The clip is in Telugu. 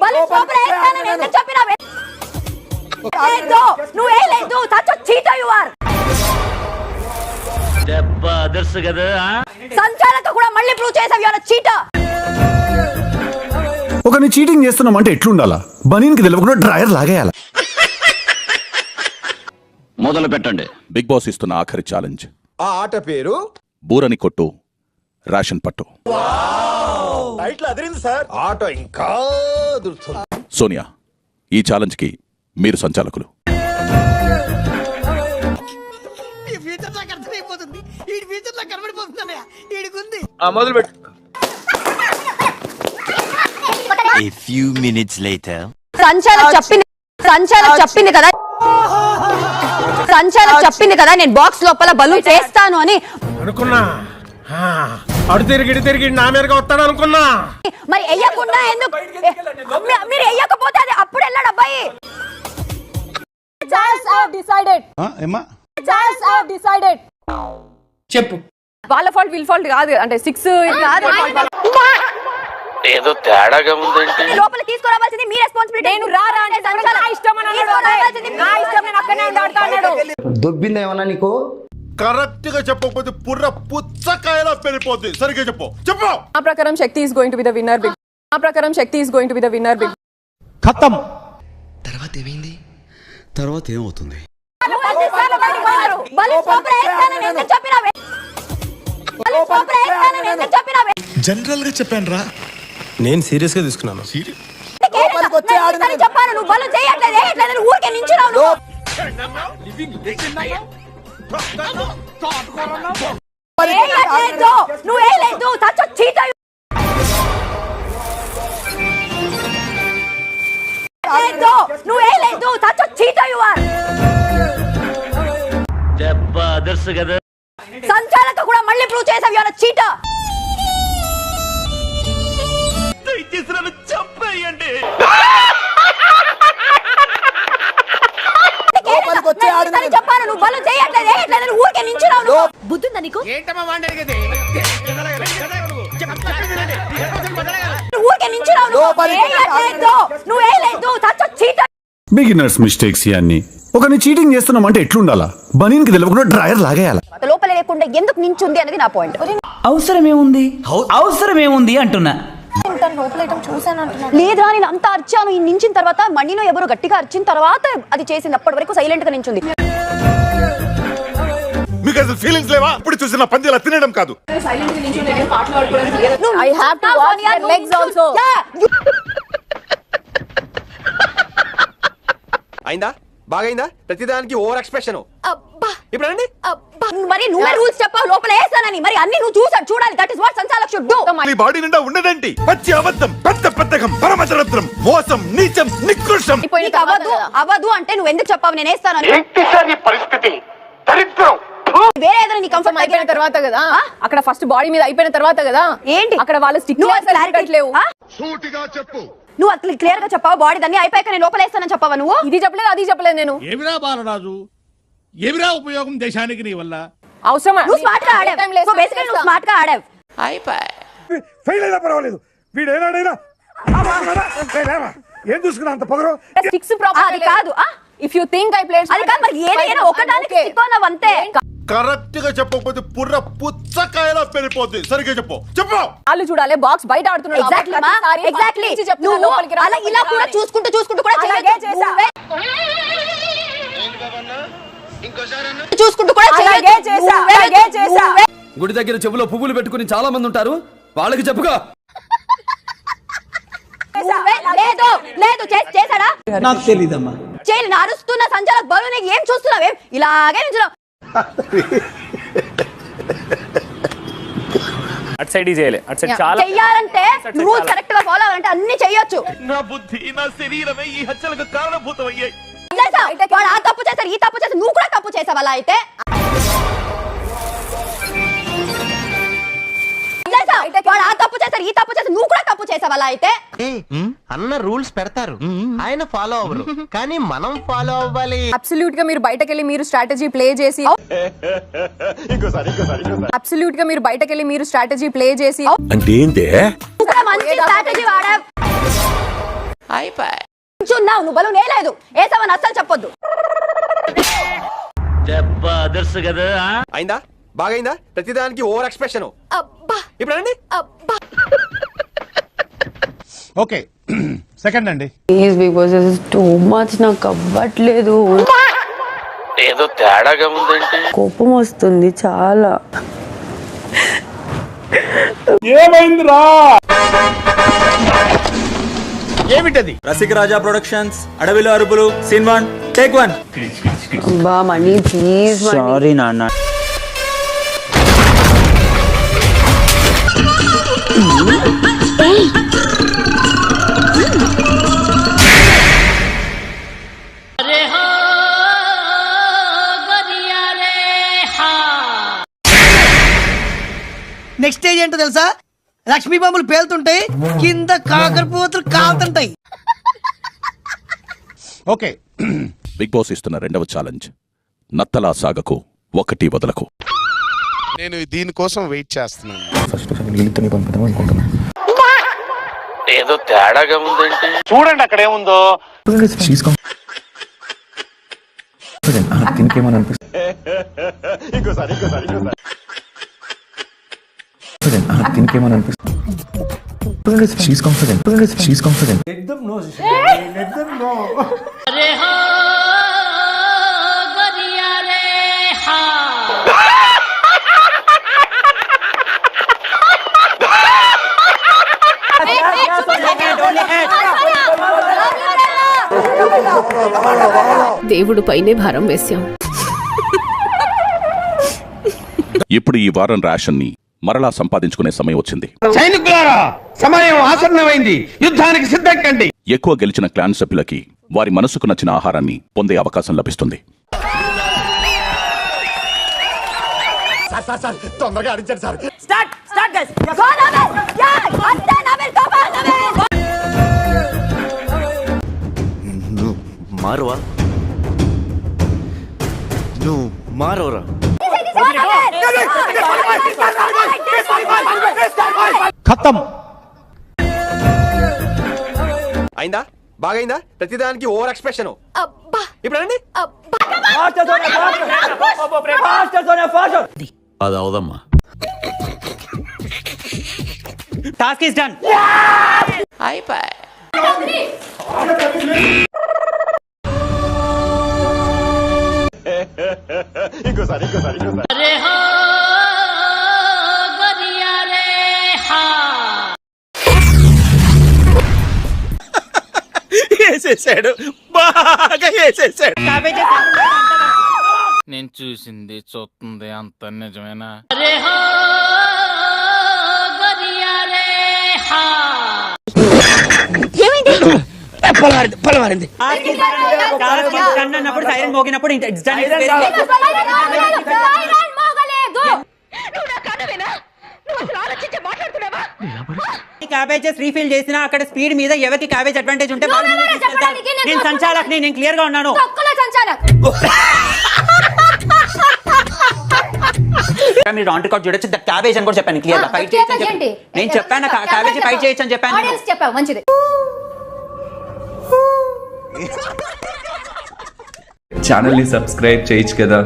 బలి లోపల వేస్తానని ఎందుకు చెప్పినావే? లేదు నువ్వు వేయలేదు. Such a cheater you are. దెబ్బ అదర్స్ కదా. సంచాలక కూడా మళ్ళీ ప్రూవ్ చేసావు యు ఆర్ ఎ చీటర్. ఒకని చీటింగ్ చేస్తున్నామంటే ఎట్లుండాలా? బనీన్కి తెలియకుండా డ్రైయర్ లాగేయాల. మొదలు పెట్టండి. బిగ్ బాస్ ఇస్తున్న ఆఖరి ఛాలెంజ్. ఆ ఆట పేరు బూరని కొట్టు రేషన్ పట్టు. ఆట ఇంకా అదురుతుంది. సోనియా, ఈ ఛాలెంజ్ కి మీరు సంచాలకులు. మొదలు పెట్టు. A few minutes later. సంచాలక చెప్పింది కదా. సంచాలక చెప్పింది కదా నేను బాక్స్ లోపల బలూన్ చేస్తాను అని. అనుకున్నా అడు తిరిగి నా మీదగా వస్తాడు అనుకున్నా. మరి ఎయ్యకుండా ఎందుకు? మీరు ఎయ్యకపోతే అది అప్పుడు వెళ్ళాడు అబ్బాయి. చెప్పు. వాళ్ళ ఫాల్ట్ వీళ్ళ ఫాల్ట్ కాదు. అంటే 6 కాదు. ఏదో తేడాగా ఉందంటే లోపల తీసుకురావాల్సింది మీ రెస్పాన్సిబిలిటీ. నేను రారా అంటే నా ఇష్టం అని అన్నాడు. నా ఇష్టం, నేను అక్కడనే ఉంటా అన్నాడు. దొబ్బిందేమన్నా నీకు? కరెక్ట్ గా చెప్పకపోతే పుర్ర పుచ్చకాయలా పెరిపోద్ది. సరిగ్గా చెప్పు. నా ప్రకారం Shakti is going to be the winner big. నా ప్రకారం Shakti is going to be the winner big. ఖతం. తర్వాత ఏమైంది? తర్వాత ఏమవుతుంది? బలి లోపల వేస్తానని ఎందుకు చెప్పినావే? బలి లోపల వేస్తానని ఎందుకు చెప్పినావే? జనరల్ గా చెప్పాను రా. నేను సీరియస్ గా తీసుకున్నాను. చెప్పాను నువ్వు బలు చేయట్లేదు ఊరికే నించున్నావు నువ్వు. నువ్వు వేయలేదు. Such a cheater. నువ్వు వేయలేదు. Such a cheater you are. దెబ్బ అదర్స్ కదా. సంచాలక కూడా మళ్ళీ ప్రూవ్ చేసావు యు ఆర్ ఎ చీటర్. చెప్పేయండి. చెప్పాను నువ్వు బలు చేయట్లేదు ఊరికే నించున్నావు నువ్వు. బుద్ధుందా నీకు? ఊరికే నించున్నావు నువ్వు వేయలేదు. Such a cheater. Beginners mistakes ఇవన్నీ. ఒకని చీటింగ్ చేస్తున్నామంటే ఎట్లుండాలా? బనీన్కి తెలియకుండా డ్రైయర్ లాగేయాల. లోపల లేకుండా ఎందుకు నించుంది అనేది నా పాయింట్. అవసరమేముంది అంటున్నా. లేదురా నేను అంత అరిచాను. ఈ నించిన తర్వాత మణిలో ఎవరు గట్టిగా అరిచిన తర్వాత అది చేసింది. అప్పటి వరకు సైలెంట్ గా నించుంది. మీకు అసలు ఫీలింగ్స్ లేవా? ఇప్పుడు చూసిన పందిలా తినడం కాదు. I have to watch their legs also. అయిందా? బాగైందా? ప్రతిదానికి ఓవర్ ఎక్స్ప్రెషన్. ఇప్పుడు అండి మరి నువ్వే రూల్స్ చెప్పావు లోపల వేస్తానని. మరి అన్ని నువ్వు చూడాలి. That is what sanchalak should do. ఈ బాడీ నిండా ఉండదండి పచ్చి అబద్ధం, పెద్ద పెద్దకం, పరమదరిద్రం, మోసం, నీచం, నికృష్టం. అవదు అంటే నువ్వు ఎందుకు చెప్పావు నేను వేస్తానని? పరిస్థితి దరిద్రం. వేరే ఏదైనా నీ కంఫర్ట్ అయిపోయిన తర్వాత కదా. అక్కడ ఫస్ట్ బాడీ మీద అయిపోయిన తర్వాత కదా. ఏంటి అక్కడ వాళ్ళు స్టిక్ లేవు. సూటిగా చెప్పు. నువ్వు అట్లా క్లియర్ గా చెప్పావు. బాడీ దాన్ని అయిపోయాక నేను లోపల వేస్తానని చెప్పావా నువ్వు? ఇది చెప్పలేదు అది చెప్పలేదు నేను. ఏమిరా బాలరాజు, ఏమిరా ఉపయోగం దేశానికి నీ వల్ల? అవసరమా? నువ్వు స్మార్ట్ గా ఆడావు. సో బేసికల్లీ నువ్వు స్మార్ట్ గా ఆడావు. ఫెయిల్ అయినా పర్వాలేదు. వీడు ఏనాడైనా ఏం చూసుకున్నా అంత పొగరు. స్టిక్స్ ప్రాబ్లం అది కాదు. If you think I played అది కాదు. మరి ఏదైనా ఒకదానికి స్టిక్ అవ్వవు అంతే. కరెక్ట్ గా చెప్పకపోతే పుర్ర పుచ్చకాయలా పెరిపోద్ది. సరిగ్గా చెప్పు. వాళ్ళు చూడాలి బాక్స్ బయట ఆడుతున్నాడు. ఎగ్జాక్ట్లీ నువ్వు అలా ఇలా కూడా చూసుకుంటూ కూడా చేసా. గుడి దగ్గర చెవులో పువ్వులు పెట్టుకుని చాలా మంది ఉంటారు. వాళ్ళకి చెప్పుగా. లేదు చేశాడా? నాకు తెలీదమ్మా. చేయలేదు. అరుస్తున్న సంచాలక్ బలు నీకు ఏం చూస్తున్నావే? ఇలాగే నించున్నావు. అటు సైడ్ చేయాలి. అటు సైడ్ చాలా చెయ్యాలంటే రూల్స్ కరెక్ట్ గా ఫాలో అవ్వాలంటే అన్ని చెయ్యొచ్చు. నా బుద్ధి నా శరీరమే ఈ హత్యలకు కారణభూతమయ్యాయి. వాడు ఆ తప్పు చేశారు, ఈ తప్పు చేశారు, నువ్వు కూడా తప్పు చేసావు. అలా అయితే వాడు ఆ తప్పు చేశారు, ఈ తప్పు చేశారు, నువ్వు కూడా తప్పు చేసావు. అలా అయితే అన్న రూల్స్ పెడతారు, ఆయన ఫాలో అవ్వరు, కానీ మనం ఫాలో అవ్వాలి. అబ్సల్యూట్ గా మీరు బయటకెళ్ళి మీరు స్ట్రాటజీ ప్లే చేసి అబ్సల్యూట్ గా మీరు బయటకెళ్ళి మీరు స్ట్రాటజీ ప్లే చేసి అంటే ఏంటే మంచి స్ట్రాటజీ వాడావు. చూన్నావు నువ్వు బలు నేలేదు ఏసావని అస్సలు చెప్పొద్దు. అయిందా బాగైందా ప్రతిదానికి ఓవర్ ఎక్స్ప్రెషన్. ఇప్పుడు అనండి. ఓకే సెకండ్ అండి. Please because this is too much, నాకు అవ్వట్లేదు. ఏదో తేడాగా ఉందంటే కోపం వస్తుంది చాలా. ఏమిటది? రసికరాజా ప్రొడక్షన్స్, అడవిలో అరుపులు, సీన్ 1 టేక్ 1. బా మనీ ప్లీజ్. సారీ నాన్న. నెక్స్ట్ స్టేజ్ ఏంటో తెలుసా? లక్ష్మీ బాంబులు పేలుతుంటాయి, కింద కాకరపోతులు కాలుతుంటాయి. ఓకే బిగ్ బాస్ ఇస్తున్న రెండవ ఛాలెంజ్, నత్తలా సాగకు, ఒకటి వదలకు. నేను దీనికోసం వెయిట్ చేస్తున్నాను. ఏదో తేడాగా ఉందంటే చూడండి అక్కడ ఏముందో. దేవుడు పైనే భారం వేశాం. ఇప్పుడు ఈ వారం రేషన్ ని మరలా సంపాదించుకునే సమయం వచ్చింది. సైనికులారా, సమయం ఆసన్నమైంది, యుద్ధానికి సిద్ధం కండి. ఎక్కువ గెలిచిన క్లాన్ సభ్యులకి వారి మనసుకు నచ్చిన ఆహారాన్ని పొందే అవకాశం లభిస్తుంది. తొందరగా అడిచారు sir. Start guys go Noel yeah అంతే నవెల్ కమ్ ఆన్ నవెల్. నువ్వు మారువా, నువ్వు మారోరా. ఖతం. అయిందా బాగైందా ప్రతిదానికి ఓవర్ ఎక్స్ప్రెషన్. ఇప్పుడు అనండి. అది అవదమ్మా. Task is done. ఇంకోసారి వేసేసాడు, బాగా వేసేసాడు. నేను చూసింది చూస్తుంది అంత నిజమేనా? పొలవారింది. అన్నప్పుడు సైరన్ మోగినప్పుడు క్యాబేజెస్ రీఫిల్ చేసినా అక్కడ స్పీడ్ మీద ఎవరికి క్యాబేజ్ అడ్వాంటేజ్ ఉంటే నేను సంచాలకుని, నేను క్లియర్ గా ఉన్నాను. మీరు ఆన్ రికార్డ్ చూడొచ్చు, క్యాబేజ్ అని కూడా చెప్పాను క్లియర్ గా. ఫైట్ చేయొచ్చు అని నేను చెప్పాను, క్యాబేజ్ ఫైట్ చేయొచ్చు అని చెప్పాను. చెప్పావు మంచిది. ఛానల్ ని సబ్స్క్రైబ్ చేయొచ్చు కదా.